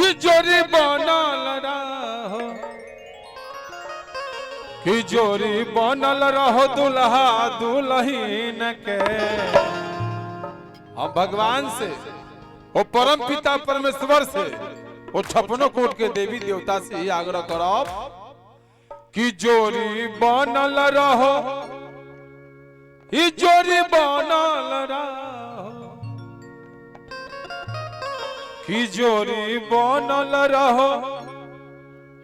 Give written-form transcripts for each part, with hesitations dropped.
कि जोरी बनल रहो, कि जोरी बनल रहो दुल्हा दुल्हीन के। हम भगवान से, वो परम पिता परमेश्वर से, वो 56 कोट के देवी देवता से ही आग्रह करब कि जोरी बनल रहो, ही जोरी बनल रहो, कि जोरी बनल रहो।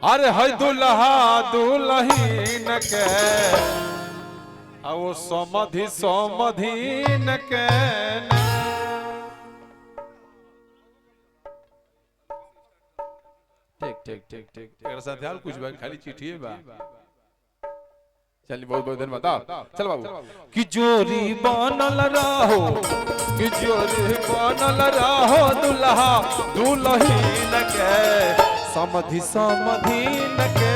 अरे है दुल्हा दुल्हीन के, वो समधि समधीन के। ठीक ठीक ठीक ठीक एक साथ हाल कुछ भाई खाली चिट्ठी बा। चलिए बहुत बहुत धन्यवाद। चल बाबू कि जोरी बनल रहो, कि जोरी बनल रहो दुल्हा दुल्हीन के, समधि समधीन के।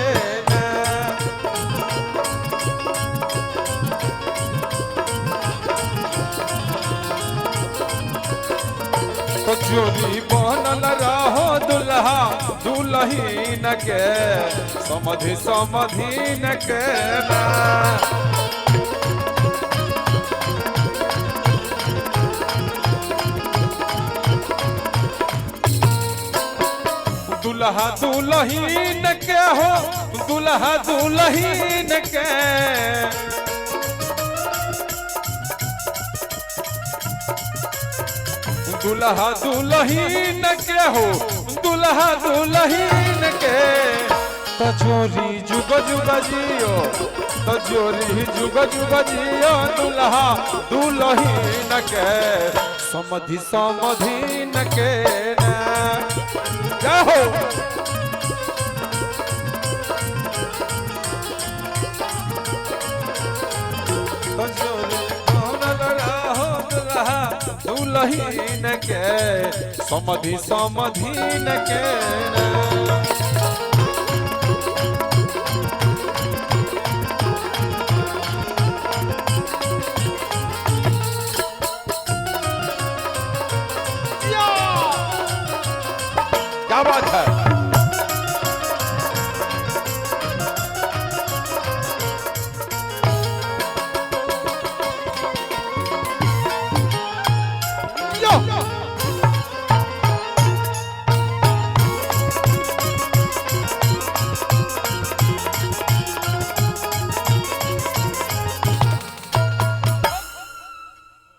तो जोरी बनल रहो दुल्हा दुल्हीन के, समधि समधीन के ना। दुल्हा दुल्हीन के हो, दुल्हा दुल्हीन के, दुल्हा दुल्हीन के हो, दुल्हा दुल्हीन के। तो जोरी जुग जुग जियो, तो जोरी जुग जुग जियो दुल्हा दुल्हीन के, समधि समधीन के जाहो। तो जोरी बनल रहो दुल्हा दुल्हीन के, समधि समधीन के। क्या बात है।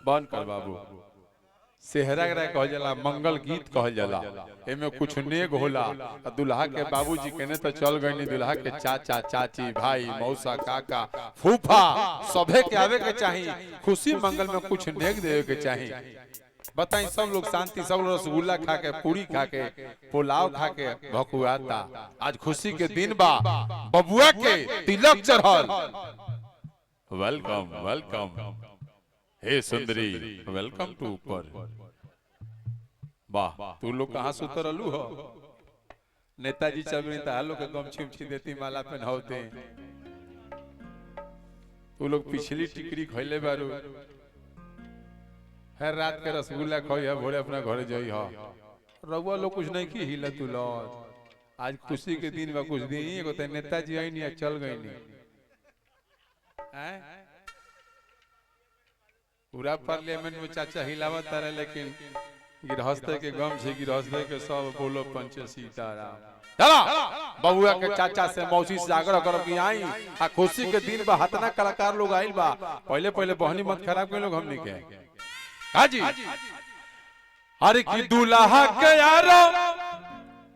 बंद कर बाबू। सेहरा कहल जाला, मंगल गीत कहल जाला, एमे कुछ नेग होला। दुल्हा के बाबूजी कहने तो चल गई, दुल्हा के चाचा चाची भाई मौसा काका फूफा सभे के आवे के चाहिए, खुशी मंगल में कुछ नेग देवे के चाहिए। बताई सब लोग शांति, सब लोग रसगुल्ला खा के पूरी खा के पुलाव खा के भकुआता। आज खुशी के दिन बा, बबुआ के तिलक चढ़ल। वेलकम वेलकम हे सुंदरी, वेलकम टू ऊपर। वाह तू लोग कहाँ से उतरलू हो? नेताजी चल रही था लोग के गमछी उमछी देती, माला पहनावते। तू लोग पिछली टिकरी खैले बारू, हर रात के रसगुल्ला खोई है, भोरे अपना घर जाई हो। रउआ लोग कुछ नहीं की हिला तू लोग। आज खुशी के दिन बा, कुछ दिन एगो त नेताजी आई नहीं, चल गई नहीं। पूरा पार्लियामेंट में चाचा हिलावत रहे, लेकिन गृहस्थ के गम छे, गृहस्थ के सब बोलो पंच सीताराम। चला बबुआ के चाचा से मौसी से आग्रह करो कि आई आ खुशी के दिन बा, हतना कलाकार लोग आइल बा। पहले पहले बहनी मत खराब कर लोग हमनी के। हां जी अरे की दुल्हा के यारो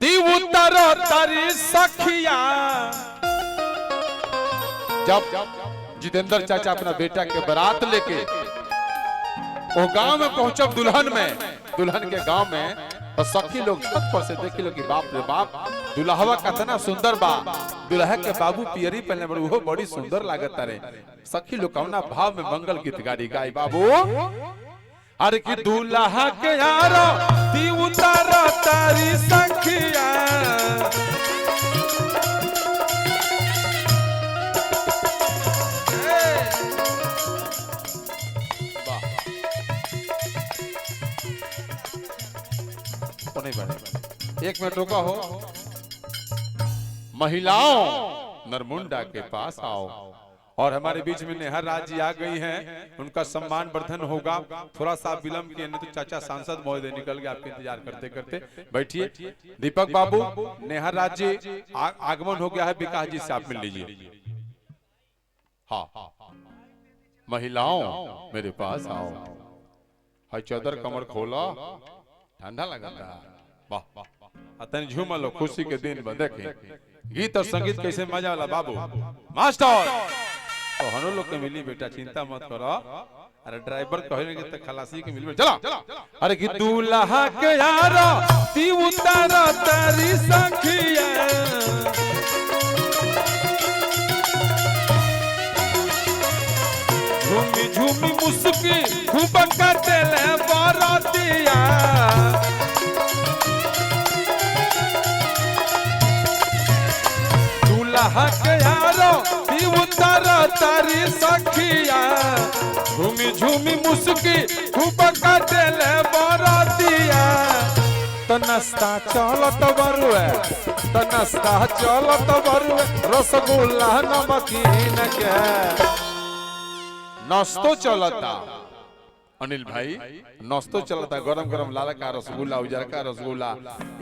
ती उतर तारी सखिया। जब जितेंद्र चाचा अपना बेटा के बारात लेके वो गांव में पहुंचब, दुल्हन में, दुल्हन के गांव में, तो सखी लोग छत पर से देखी लो कि बाप रे बाप दुल्हवा कितना सुंदर बा। दुल्हा के बाबू पियरी पहने बड़े, वो बड़ी सुंदर लागत रे। सखी लोग कौना भाव में मंगल गीत गाड़ी गाय बाबू। अरे कि दुल्हा के यारो ती उतार तारी सखिया। एक एक मिनट रुका हो। महिलाओं नरमुंडा के पास आओ। और हमारे बीच में नेहा राज जी आ गई हैं, उनका सम्मान वर्धन होगा। थोड़ा सा विलंब किए नहीं तो चाचा सांसद महोदय निकल गए, आपके इंतजार करते करते। बैठिए दीपक बाबू, नेहा राज जी आगमन हो गया है, विकास जी से आप मिल लीजिए। हाँ, महिलाओं मेरे पास आओ। हाय चादर कमर खोला, ठंडा लगा था। वाह, अतन झूम लो, खुशी के दिन में देखें गीत और संगीत कैसे मजा वाला। बाबू मास्टर तो हनो लोग के मिली बेटा, चिंता मत करो। अरे ड्राइवर कहे कि तो खलासी के मिली, चला। अरे कि दूल्हा के यारो ती उतारा तारी सखिया, झूमी झूमी मुस्की खूब कटले बरतिया। दूल्हा के यारो ती उतारा तारी सखिया, झूमी झूमी मुस्की खूब कटले बरतिया। तनस्ता चलत बरुए, तनस्ता चलत बरुए, रसगुल्ला नमकीन के नाश्तो चलता। अनिल भाई नाश्तो चलता, गरम गरम लाल का रसगुल्ला, उजर का रसगुल्ला।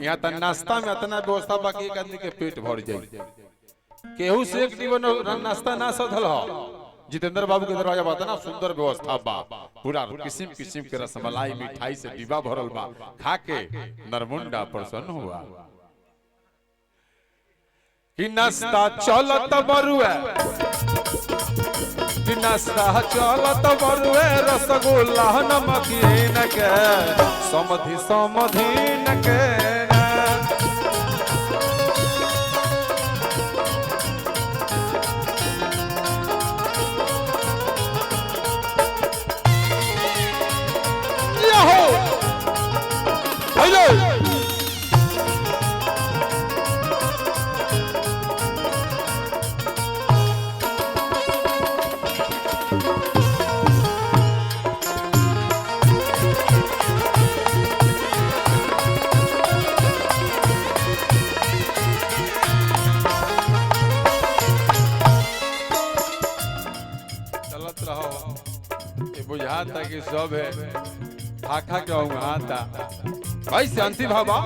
यहाँ तक नाश्ता में इतना व्यवस्था बाकी एक आदमी के पेट भर जाए। केहू से एक जीवन नाश्ता ना सधल हो। जितेंद्र बाबू के दरवाजा बात ना, सुंदर व्यवस्था बा, पूरा किस्म किस्म के रसमलाई मिठाई से डिब्बा भरल बा। खा के नरमुंडा प्रसन्न हुआ कि नाश्ता चलत बरुए, कि नाश्ता चलत बरुए, रसगुल्ला नमकीन के समधि समधीन के। बुझाता कि सब है खाखा के उहाता। भाई शांति भाबा,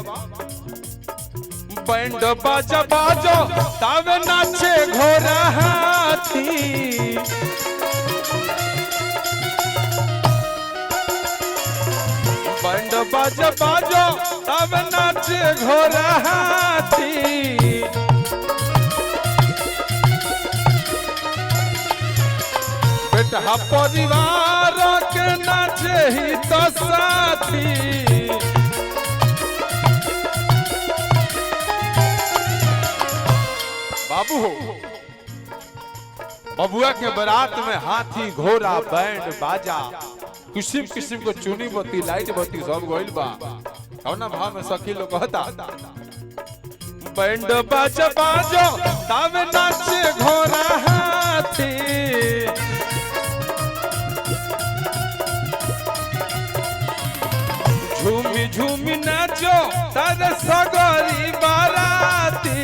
बैंड बाजा बाजो तावे नाचे घोड़ा हाथी। बैंड बाजा बाजो तावे नाचे घोड़ा हाथी। बेटा परिवार के नाचे ही तो साथी। बाबू हो बबुआ के बारात में हाथी घोड़ा बैंड बाजा किस्म किस्म को चुनी बत्ती लाइट बत्ती सब गइल बा। कौना भाव में सखी लोग कहता, बैंड बाजा बाजो तावे नाचे घोड़ा हाथी। झूमी झूमी नाचो तारे सगरी बाराती।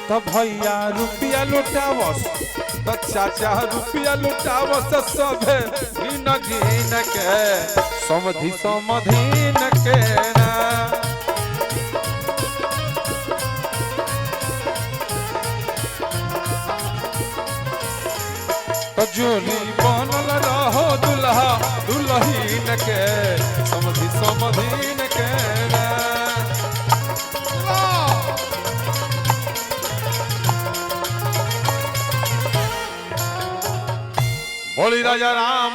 तो भैया रुपया लुटावस, तो चाचा रुपया लुटावस, सभे गिन गिन के समधि समधीन के ना। तो जोली बनल रहो दुल्हा दुल्हीन के समधि समधीन के ना। बोली राजा राम।